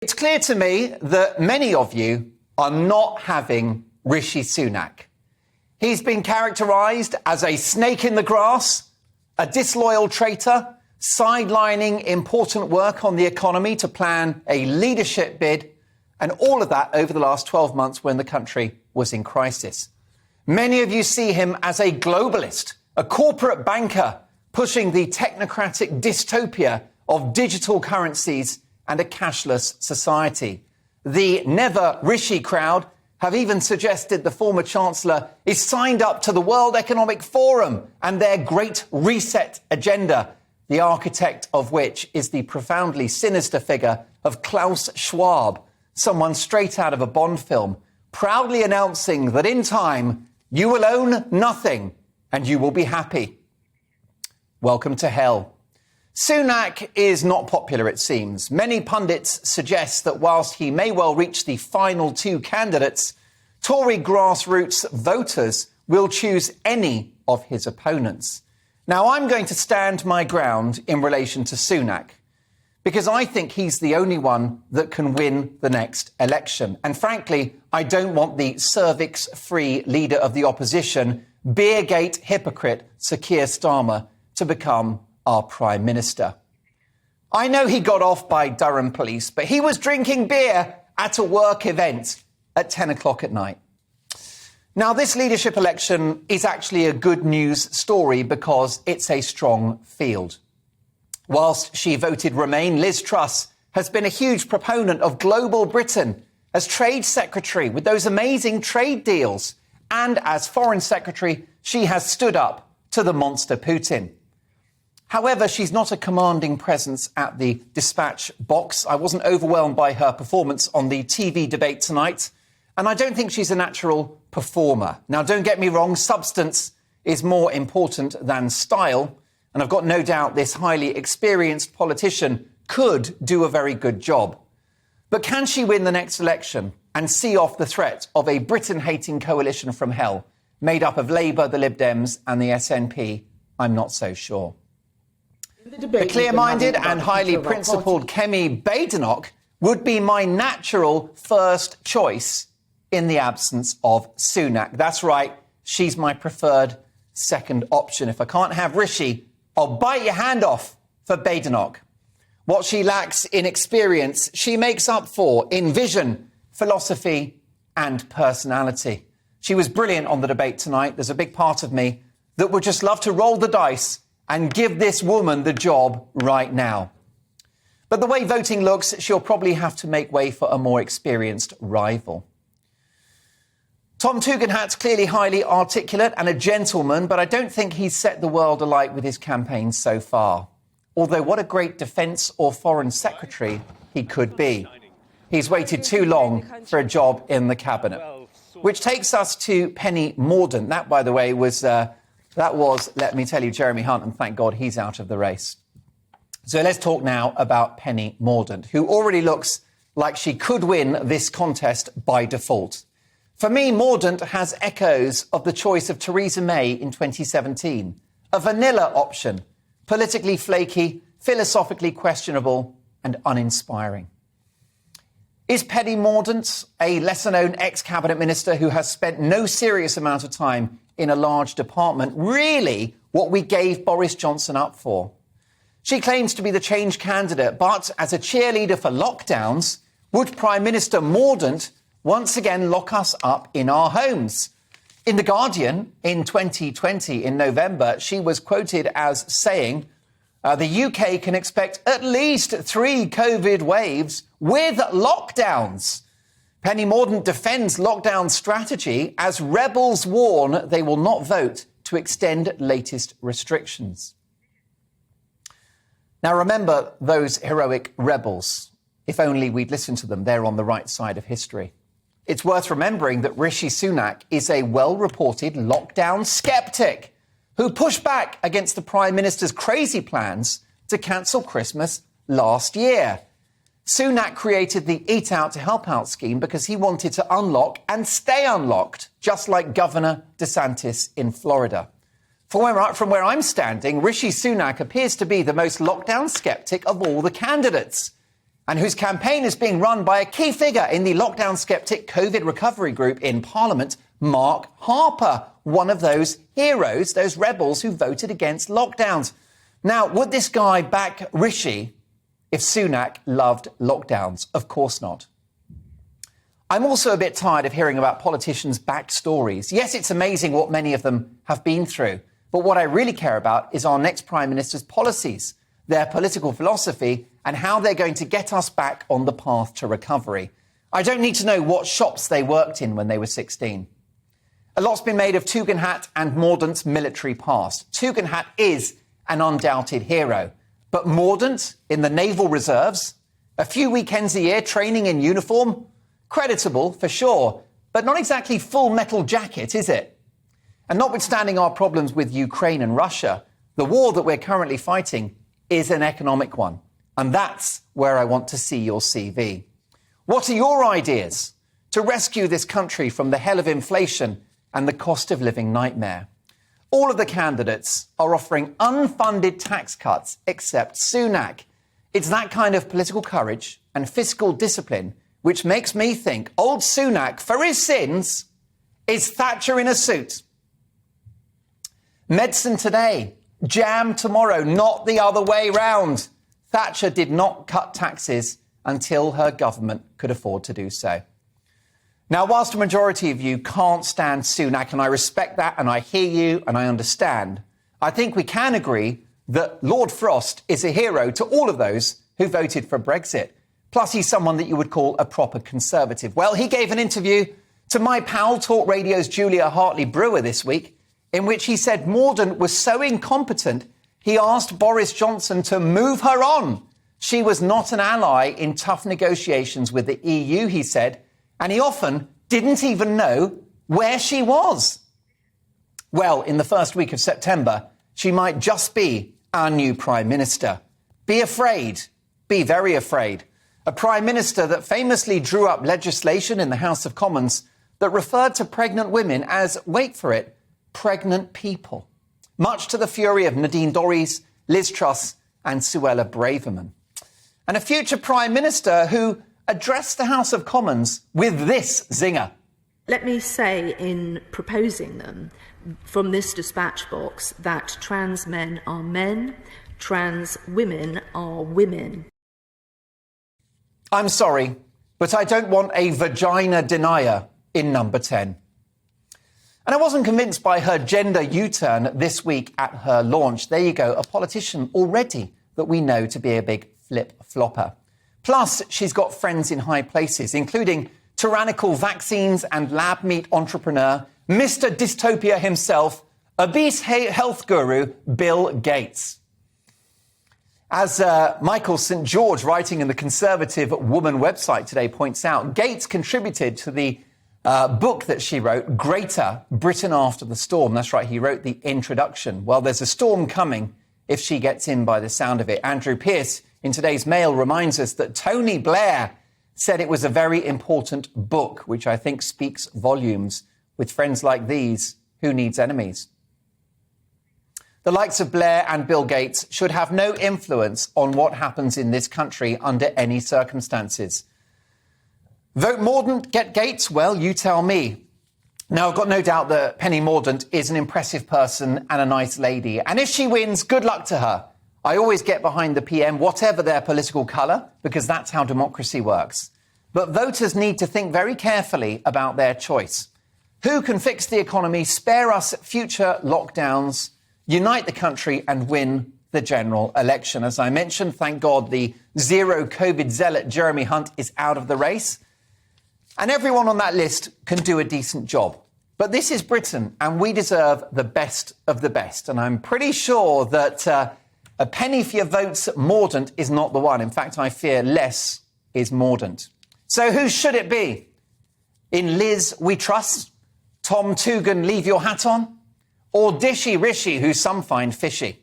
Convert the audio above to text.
It's clear to me that many of you are not having Rishi Sunak. He's been characterised as a snake in the grass, a disloyal traitor, sidelining important work on the economy to plan a leadership bid, and all of that over the last 12 months when the country was in crisis. Many of you see him as a globalist, a corporate banker, pushing the technocratic dystopia of digital currencies and a cashless society. The Never Rishi crowd have even suggested the former Chancellor is signed up to the World Economic Forum and their Great Reset agenda, the architect of which is the profoundly sinister figure of Klaus Schwab, someone straight out of a Bond film, proudly announcing that in time you will own nothing and you will be happy. Welcome to hell. Sunak is not popular, it seems. Many pundits suggest that whilst he may well reach the final two candidates, Tory grassroots voters will choose any of his opponents. Now, I'm going to stand my ground in relation to Sunak, because I think he's the only one that can win the next election. And frankly, I don't want the cervix-free leader of the opposition, Beergate hypocrite Sir Keir Starmer, to become our Prime Minister. I know he got off by Durham police, but he was drinking beer at a work event at 10 o'clock at night. Now, this leadership election is actually a good news story because it's a strong field. Whilst she voted Remain, Liz Truss has been a huge proponent of global Britain as Trade Secretary with those amazing trade deals. And as Foreign Secretary, she has stood up to the monster Putin. However, she's not a commanding presence at the dispatch box. I wasn't overwhelmed by her performance on the TV debate tonight, and I don't think she's a natural performer. Now, don't get me wrong, substance is more important than style, and I've got no doubt this highly experienced politician could do a very good job. But can she win the next election and see off the threat of a Britain-hating coalition from hell made up of Labour, the Lib Dems and the SNP? I'm not so sure. The clear-minded and highly principled Kemi Badenoch would be my natural first choice in the absence of Sunak. That's right, she's my preferred second option. If I can't have Rishi, I'll bite your hand off for Badenoch. What she lacks in experience, she makes up for in vision, philosophy and personality. She was brilliant on the debate tonight. There's a big part of me that would just love to roll the dice and give this woman the job right now. But the way voting looks, she'll probably have to make way for a more experienced rival. Tom Tugendhat's clearly highly articulate and a gentleman, but I don't think he's set the world alight with his campaign so far. Although what a great defence or foreign secretary he could be. He's waited too long for a job in the cabinet. Which takes us to Penny Mordaunt. That, by the way, was, let me tell you, Jeremy Hunt, and thank God he's out of the race. So let's talk now about Penny Mordaunt, who already looks like she could win this contest by default. For me, Mordaunt has echoes of the choice of Theresa May in 2017. A vanilla option, politically flaky, philosophically questionable and uninspiring. Is Penny Mordaunt, a lesser-known ex-cabinet minister who has spent no serious amount of time in a large department, really what we gave Boris Johnson up for? She claims to be the change candidate, but as a cheerleader for lockdowns, would Prime Minister Mordaunt once again lock us up in our homes? In The Guardian, in 2020, in November, she was quoted as saying, the UK can expect at least 3 COVID waves with lockdowns. Penny Mordaunt defends lockdown strategy as rebels warn they will not vote to extend latest restrictions. Now, remember those heroic rebels. If only we'd listened to them, they're on the right side of history. It's worth remembering that Rishi Sunak is a well-reported lockdown skeptic who pushed back against the Prime Minister's crazy plans to cancel Christmas last year. Sunak created the Eat Out to Help Out scheme because he wanted to unlock and stay unlocked, just like Governor DeSantis in Florida. From where I'm standing, Rishi Sunak appears to be the most lockdown skeptic of all the candidates. and whose campaign is being run by a key figure in the lockdown skeptic COVID recovery group in Parliament, Mark Harper, one of those heroes, those rebels who voted against lockdowns. Now, would this guy back Rishi if Sunak loved lockdowns? Of course not. I'm also a bit tired of hearing about politicians' backstories. Yes, it's amazing what many of them have been through, but what I really care about is our next Prime Minister's policies, their political philosophy, and how they're going to get us back on the path to recovery. I don't need to know what shops they worked in when they were 16. A lot's been made of Tugendhat and Mordaunt's military past. Tugendhat is an undoubted hero, but Mordaunt in the Naval Reserves, a few weekends a year training in uniform, creditable for sure, but not exactly full metal jacket, is it? And notwithstanding our problems with Ukraine and Russia, the war that we're currently fighting is an economic one. And that's where I want to see your CV. What are your ideas to rescue this country from the hell of inflation and the cost of living nightmare? All of the candidates are offering unfunded tax cuts except Sunak. It's that kind of political courage and fiscal discipline which makes me think old Sunak, for his sins, is Thatcher in a suit. Medicine today, jam tomorrow, not the other way round. Thatcher did not cut taxes until her government could afford to do so. Now, whilst a majority of you can't stand Sunak, and I respect that, and I hear you, and I understand, I think we can agree that Lord Frost is a hero to all of those who voted for Brexit. Plus, he's someone that you would call a proper conservative. Well, he gave an interview to my pal, Talk Radio's Julia Hartley-Brewer this week, in which he said Mordaunt was so incompetent, he asked Boris Johnson to move her on. She was not an ally in tough negotiations with the EU, he said, and he often didn't even know where she was. Well, in the first week of September, she might just be our new Prime Minister. Be afraid. Be very afraid. A Prime Minister that famously drew up legislation in the House of Commons that referred to pregnant women as, wait for it, pregnant people. Much to the fury of Nadine Dorries, Liz Truss and Suella Braverman. And a future Prime Minister who addressed the House of Commons with this zinger. Let me say in proposing them from this dispatch box that trans men are men, trans women are women. I'm sorry, but I don't want a vagina denier in number 10. And I wasn't convinced by her gender U-turn this week at her launch. There you go, a politician already that we know to be a big flip-flopper. Plus, she's got friends in high places, including tyrannical vaccines and lab meat entrepreneur, Mr. Dystopia himself, obese health guru Bill Gates. As Michael St. George, writing in the Conservative Woman website today, points out, Gates contributed to the book that she wrote, Greater Britain After the Storm. That's right, he wrote the introduction. Well, there's a storm coming if she gets in by the sound of it. Andrew Pearce, in today's Mail, reminds us that Tony Blair said it was a very important book, which I think speaks volumes. With friends like these, who needs enemies? The likes of Blair and Bill Gates should have no influence on what happens in this country under any circumstances. Vote Mordaunt, get Gates? Well, you tell me. Now, I've got no doubt that Penny Mordaunt is an impressive person and a nice lady. And if she wins, good luck to her. I always get behind the PM, whatever their political colour, because that's how democracy works. But voters need to think very carefully about their choice. Who can fix the economy, spare us future lockdowns, unite the country and win the general election? As I mentioned, thank God the zero COVID zealot Jeremy Hunt is out of the race. And everyone on that list can do a decent job. But this is Britain, and we deserve the best of the best. And I'm pretty sure that a penny for your votes Mordaunt is not the one. In fact, I fear less is Mordaunt. So who should it be? In Liz, we trust? Tom Tugan, leave your hat on? Or Dishy Rishi, who some find fishy?